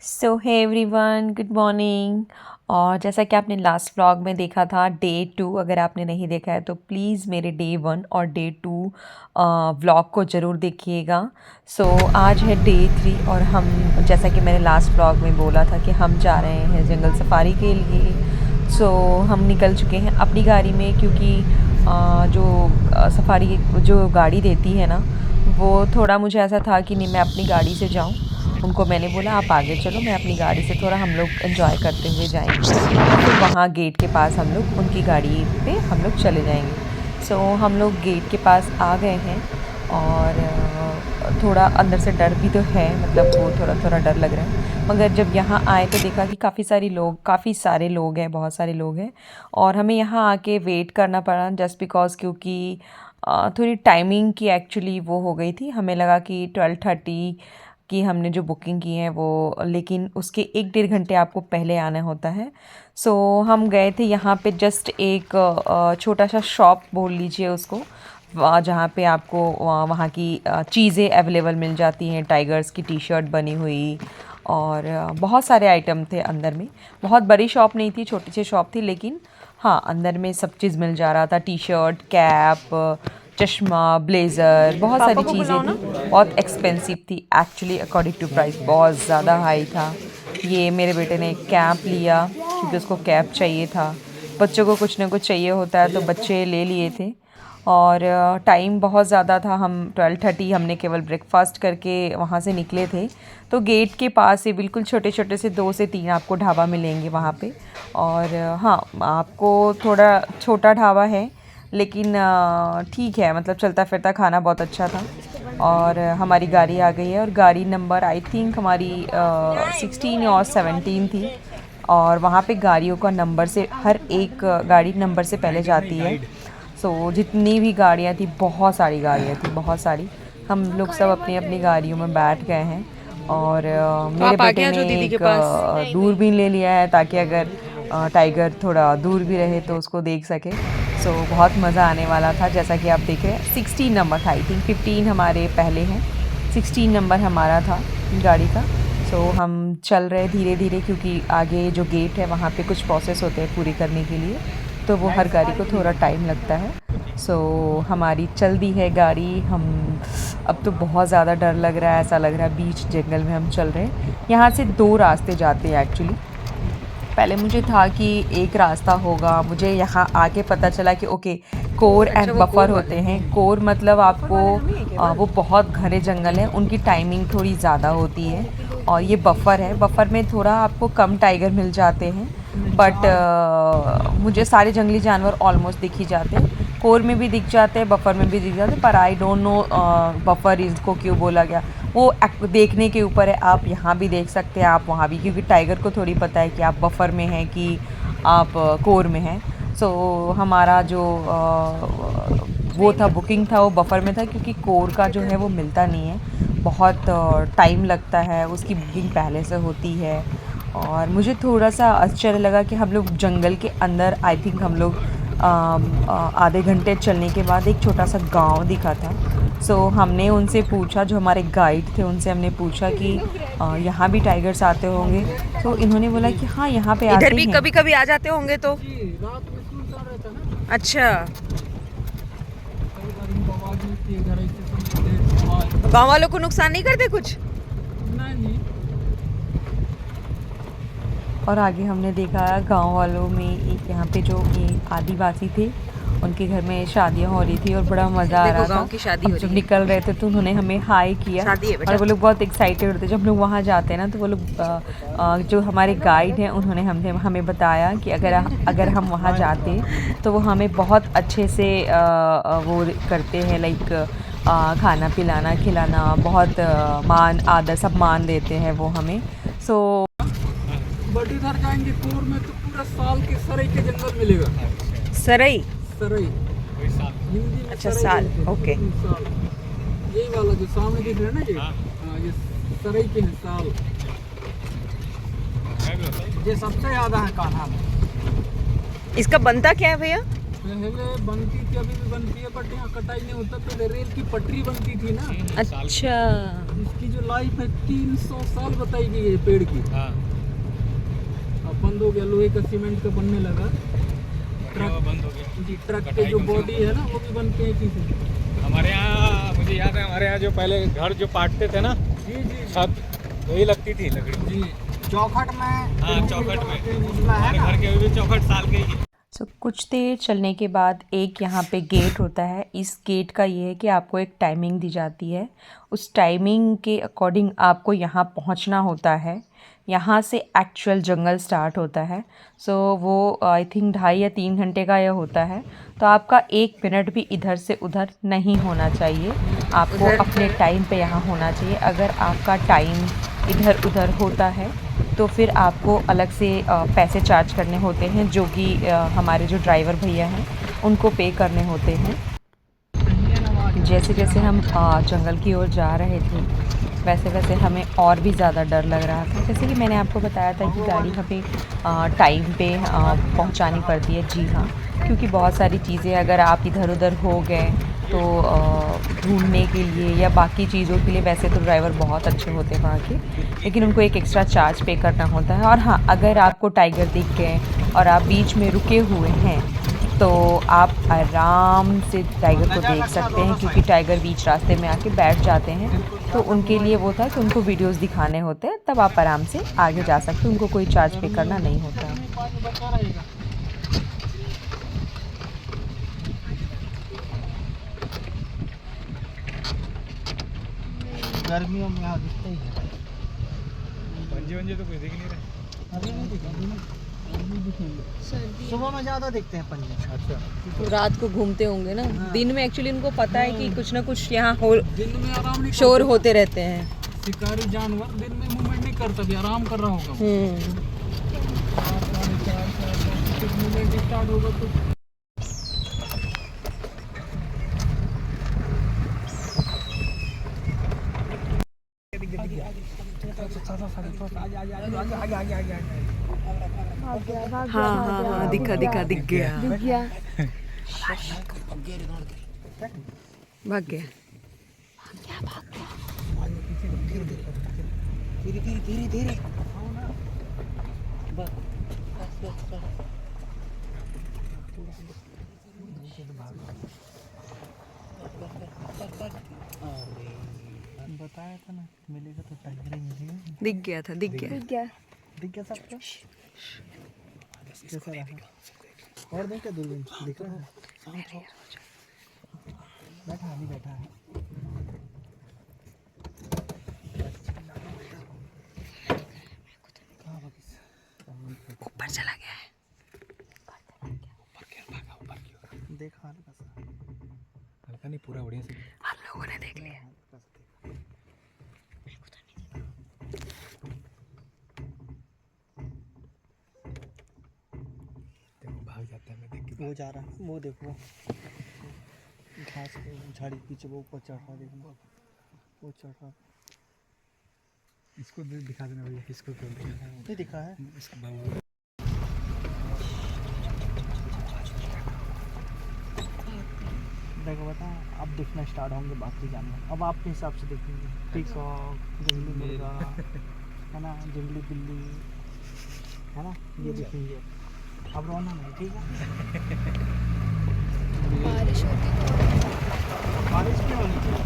सो hey everyone, good morning. और जैसा कि आपने लास्ट व्लॉग में देखा था डे 2, अगर आपने नहीं देखा है तो प्लीज़ मेरे डे 1 और डे 2 व्लॉग को ज़रूर देखिएगा। सो आज है डे 3 और हम, जैसा कि मैंने लास्ट व्लॉग में बोला था कि हम जा रहे हैं जंगल सफारी के लिए। सो हम निकल चुके हैं अपनी गाड़ी में, क्योंकि जो सफारी जो गाड़ी देती है ना, वो थोड़ा मुझे ऐसा था कि नहीं, मैं अपनी गाड़ी से जाऊं। उनको मैंने बोला आप आगे चलो, मैं अपनी गाड़ी से थोड़ा, हम लोग एंजॉय करते हुए जाएंगे और फिर वहाँ गेट के पास हम लोग उनकी गाड़ी पे हम लोग चले जाएंगे। सो हम लोग गेट के पास आ गए हैं और थोड़ा अंदर से डर भी तो है, मतलब वो थोड़ा थोड़ा डर लग रहा है। मगर जब यहाँ आए तो देखा कि काफ़ी सारे लोग हैं, बहुत सारे लोग हैं। और हमें यहाँ आके वेट करना पड़ा जस्ट बिकॉज़, क्योंकि थोड़ी टाइमिंग की एक्चुअली वो हो गई थी। हमें लगा कि 12:30 की हमने जो बुकिंग की है वो, लेकिन उसके 1-1.5 घंटे आपको पहले आना होता है। सो हम गए थे यहाँ पे, जस्ट एक छोटा सा शॉप बोल लीजिए उसको, जहाँ पे आपको वहाँ की चीज़ें अवेलेबल मिल जाती हैं। टाइगर्स की टी शर्ट बनी हुई और बहुत सारे आइटम थे अंदर में। बहुत बड़ी शॉप नहीं थी, छोटी सी शॉप थी, लेकिन हाँ अंदर में सब चीज़ मिल जा रहा था। टी शर्ट, कैप, चश्मा, ब्लेज़र, बहुत सारी चीज़ें थी। बहुत एक्सपेंसिव थी एक्चुअली, अकॉर्डिंग टू प्राइस बहुत ज़्यादा हाई था। ये मेरे बेटे ने कैप लिया क्योंकि उसको कैप चाहिए था। बच्चों को कुछ ना कुछ चाहिए होता है तो बच्चे ले लिए थे। और टाइम बहुत ज़्यादा था। हम 12:30 हमने केवल ब्रेकफास्ट करके वहाँ से निकले थे। तो गेट के पास ही बिल्कुल छोटे छोटे से 2 से 3 आपको ढाबा मिलेंगे वहाँ पे। और हाँ, आपको थोड़ा छोटा ढाबा है, लेकिन ठीक है, मतलब चलता फिरता खाना बहुत अच्छा था। और हमारी गाड़ी आ गई है और गाड़ी नंबर आई थिंक हमारी 16 और 17 थी। और वहाँ पे गाड़ियों का नंबर से, हर एक गाड़ी नंबर से पहले जाती है। सो जितनी भी गाड़ियाँ थी, बहुत सारी गाड़ियाँ थी, बहुत सारी। हम लोग सब अपनी अपनी गाड़ियों में बैठ गए हैं। और तो मेरे आप बेटे आगे आ ने जाओ दीदी के एक पास। दूरबीन ले लिया है, ताकि अगर टाइगर थोड़ा दूर भी रहे तो उसको देख सके। सो बहुत मज़ा आने वाला था। जैसा कि आप देख रहे हैं 16 नंबर था, आई थिंक 15 हमारे पहले हैं, 16 नंबर हमारा था गाड़ी का। सो हम चल रहे धीरे धीरे, क्योंकि आगे जो गेट है वहाँ पे कुछ प्रोसेस होते हैं पूरी करने के लिए, तो वो हर गाड़ी को थोड़ा टाइम लगता है। सो हमारी चल दी है गाड़ी। हम, अब तो बहुत ज़्यादा डर लग रहा है, ऐसा लग रहा है बीच जंगल में हम चल रहे हैं। यहाँ से 2 रास्ते जाते हैं एक्चुअली। पहले मुझे था कि एक रास्ता होगा, मुझे यहाँ आके पता चला कि ओके, कोर अच्छा, एंड वो बफर कोर वाले होते हैं। हैं। कोर मतलब बफर आपको वाले हम ही है केवल। वो बहुत घने जंगल हैं, उनकी टाइमिंग थोड़ी ज़्यादा होती है। और ये बफर है, बफर में थोड़ा आपको कम टाइगर मिल जाते हैं। बट मुझे सारे जंगली जानवर ऑलमोस्ट दिख ही जाते हैं। कोर में भी दिख जाते हैं, बफर में भी दिख जाते हैं, पर आई डोंट नो बफर इसको क्यों बोला गया। वो देखने के ऊपर है, आप यहाँ भी देख सकते हैं, आप वहाँ भी, क्योंकि टाइगर को थोड़ी पता है कि आप बफर में हैं कि आप कोर में हैं। सो हमारा जो वो था, बुकिंग था, वो बफर में था, क्योंकि कोर का जो है वो मिलता नहीं है, बहुत टाइम लगता है, उसकी बुकिंग पहले से होती है। और मुझे थोड़ा सा आश्चर्य लगा कि हम लोग जंगल के अंदर, आई थिंक हम लोग आधे घंटे चलने के बाद एक छोटा सा गांव दिखा था। सो हमने उनसे पूछा, जो हमारे गाइड थे उनसे हमने पूछा कि यहाँ भी टाइगर्स आते होंगे। तो इन्होंने बोला कि हाँ, यहाँ पे इधर आते भी हैं। कभी कभी आ जाते होंगे तो। अच्छा, गांव वालों को नुकसान नहीं करते कुछ? और आगे हमने देखा गांव वालों में एक, यहाँ पे जो ये आदिवासी थे, उनके घर में शादियां हो रही थी और बड़ा मज़ा आ देखो रहा गांव था। की शादी अब हो जब रही है। निकल रहे थे तो उन्होंने हमें हाय किया शादी है और बेटा। वो लोग बहुत एक्साइटेड होते। जब हम लोग वहाँ जाते हैं ना, तो वो लोग जो हमारे गाइड हैं उन्होंने हमें बताया कि अगर हम वहाँ जाते तो वो हमें बहुत अच्छे से वो करते हैं, लाइक खाना पिलाना खिलाना, बहुत मान आदर सब मान देते हैं वो हमें। सो बट इधर जाएंगे कोर में तो पूरा साल के सरई के जंगल मिलेगा। सरई। सरई हिंदी में अच्छा, सरई साल, बोलते हैं, ओके। साल। यही वाला जो सामने दिख रहा है ना, ये सरई के हैं साल। ये सबसे ज्यादा है कान्हा में। इसका बनता क्या है भैया? पहले बनती थी, अभी भी बनती है, बट यहाँ कटाई नहीं होता। पहले रेल की पटरी बनती थी ना, अच्छा। इसकी जो लाइफ है 300 साल बताई गई है पेड़ की। हाँ अब बंद हो गया, लोहे का सीमेंट का बनने लगा। ट्रक बंद हो गया। जी, ट्रक के जो बॉडी है ना वो भी बनते हैं किसी। हमारे यहाँ मुझे याद है, हमारे यहाँ जो पहले घर जो पाटते थे ना, जी जी सब वही लगती थी लकड़ी। जी, चौखट में। हाँ चौखट में, है हमारे ना? घर के अभी भी चौखट साल के ही है। सो कुछ देर चलने के बाद एक यहाँ पे गेट होता है। इस गेट का ये है कि आपको एक टाइमिंग दी जाती है, उस टाइमिंग के अकॉर्डिंग आपको यहाँ पहुँचना होता है। यहाँ से एक्चुअल जंगल स्टार्ट होता है। सो वो आई थिंक 2.5 या 3 घंटे का यह होता है। तो आपका 1 मिनट भी इधर से उधर नहीं होना चाहिए, आपको अपने टाइम पे यहाँ होना चाहिए। अगर आपका टाइम इधर उधर होता है तो फिर आपको अलग से पैसे चार्ज करने होते हैं, जो कि हमारे जो ड्राइवर भैया हैं उनको पे करने होते हैं। जैसे जैसे हम जंगल की ओर जा रहे थे वैसे वैसे हमें और भी ज़्यादा डर लग रहा था। जैसे कि मैंने आपको बताया था कि गाड़ी हमें टाइम पे पहुंचानी पड़ती है। जी हाँ, क्योंकि बहुत सारी चीज़ें अगर आप इधर उधर हो गए तो ढूंढने के लिए या बाकी चीज़ों के लिए वैसे तो ड्राइवर बहुत अच्छे होते हैं वहाँ के, लेकिन उनको एक एक्स्ट्रा चार्ज पे करना होता है। और हाँ, अगर आपको टाइगर दिख गए और आप बीच में रुके हुए हैं तो आप आराम से टाइगर को देख सकते हैं, क्योंकि टाइगर बीच रास्ते में आके बैठ जाते हैं। तो उनके लिए वो था कि उनको वीडियोस दिखाने होते हैं, तब आप आराम से आगे जा सकते हैं, उनको कोई चार्ज पे करना नहीं होता है। पानी बचा रहेगा। गर्मियों में यहाँ दिखते ही है। पंजे वंजे तो कोई दिख नहीं रहे। अभी नहीं दिखेंगे ना, अभी दिखेंगे। सुबह में ज़्यादा दिखते हैं पंजे। अच्छा, तो रात को घूमते होंगे ना। दिन में एक्चुअली उनको पता है कि कुछ ना कुछ यहाँ दिन में आराम नहीं शोर करते। होते रहते हैं। शिकारी जानवर दिन में मूवमेंट नहीं करता, भी आराम कर रहा होगा। 4, 4:30 मूवमेंट स्टार्ट होगा तो हाँ हाँ हाँ, दिखा दिखा दिख गया। भाग गया। धीरे धीरे धीरे धीरे। बस बस बस बस। बताया था ना, मिलेगा तो टाइगर ही मिलेगा। दिख गया था, दिख गया। दिख गया सबको। कैसा रहा? और देख क्या दूरबीन दिख रहा है? बैठा नहीं बैठा है। ऊपर चला गया है। देखा हल्का सा। हल्का नहीं, पूरा बढ़िया से। हम लोगों ने देख लिया। देखो भाग जाता है, मैं देख के वो जा रहा है, वो देखो घास के झाड़ी के पीछे वो ऊपर चढ़ रहा है, देखो वो चढ़ रहा। इसको दिखा देना भैया, इसको क्यों नहीं दिखा है। इसका बाबू देखो बता, अब दिखना स्टार्ट होंगे बाकी जानवर। अब आपके हिसाब से देखेंगे। पीकॉक, जंगली मुर्गा है ना, जंगली बिल्ली है ना, ये दिखेंगे। अब रोना नहीं, ठीक है? बारिश होती तो बारिश क्यों होनी चाहिए?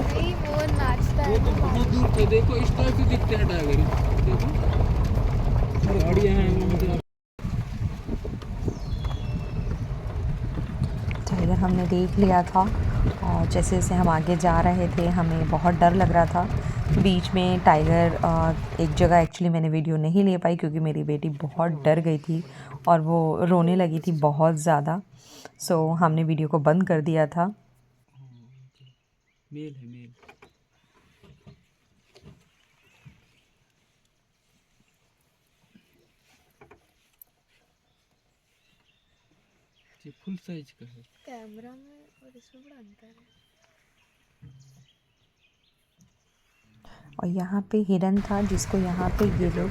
नहीं, वो नाचता है ना बहुत दूर पे देखो, इस टाइप से दिखते हैं टाइगर। देखो गाड़ियाँ हैं, मतलब टाइगर हमने देख लिया था। और जैसे जैसे हम आगे जा रहे थे हमें बहुत डर लग रहा था। बीच में टाइगर एक जगह एक्चुअली मैंने वीडियो नहीं ले पाई क्योंकि मेरी बेटी बहुत डर गई थी और वो रोने लगी थी बहुत ज़्यादा। सो हमने वीडियो को बंद कर दिया था। मेल है, मेल। ये फुल साइज का है। कैमरा में और इसमें बड़ा अंतर है। और यहाँ पे हिरन था जिसको यहाँ पे ये लोग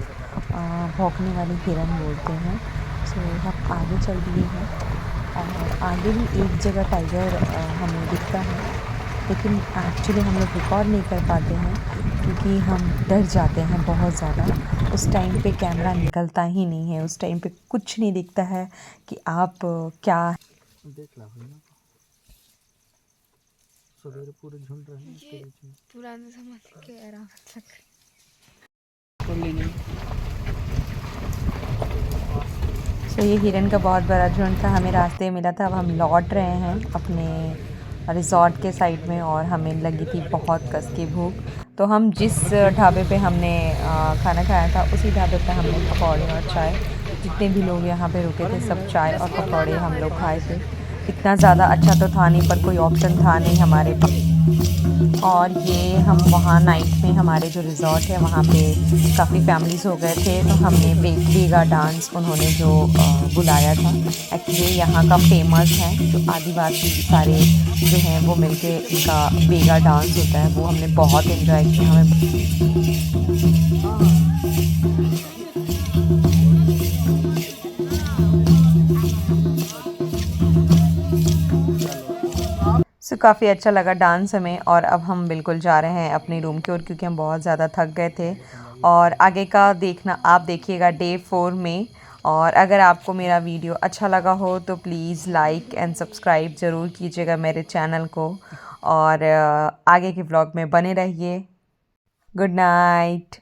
भौंकने वाली हिरन बोलते हैं। सो हम आगे चल दिए हैं और आगे भी एक जगह टाइगर हमें दिखता है, लेकिन एक्चुअली हम लोग रिकॉर्ड नहीं कर पाते हैं क्योंकि हम डर जाते हैं बहुत ज़्यादा। उस टाइम पे कैमरा निकलता ही नहीं है, उस टाइम पे कुछ नहीं दिखता है कि आप क्या देख ला भाई ना, सवेरे पूरे झुंड रहे हैं इसके ये बीच में। पुराने ज़माने के एरावत लग रहे सो ये हिरन का बहुत बड़ा झुंड था, हमें रास्ते में मिला था। अब हम लौट रहे हैं अपने रिज़ॉर्ट के साइड में और हमें लगी थी बहुत कस की भूख, तो हम जिस ढाबे पे हमने खाना खाया था उसी ढाबे पे हमने पकौड़े और चाय, जितने भी लोग यहाँ पे रुके थे सब चाय और पकौड़े हम लोग खाए थे। इतना ज़्यादा अच्छा तो था नहीं पर कोई ऑप्शन था नहीं हमारे पास। और ये हम वहाँ नाइट में हमारे जो रिज़ॉर्ट है वहाँ पे काफ़ी फैमिलीज़ हो गए थे, तो हमने बेगा डांस उन्होंने जो बुलाया था। एक्चुअली यहाँ का फेमस है, जो आदिवासी सारे जो हैं वो मिलके इनका बेगा डांस होता है, वो हमने बहुत इन्जॉय किया। हमें सो काफ़ी अच्छा लगा डांस हमें, और अब हम बिल्कुल जा रहे हैं अपने रूम की ओर क्योंकि हम बहुत ज़्यादा थक गए थे। और आगे का देखना आप देखिएगा डे 4 में। और अगर आपको मेरा वीडियो अच्छा लगा हो तो प्लीज़ लाइक एंड सब्सक्राइब ज़रूर कीजिएगा मेरे चैनल को, और आगे के व्लॉग में बने रहिए। Good night.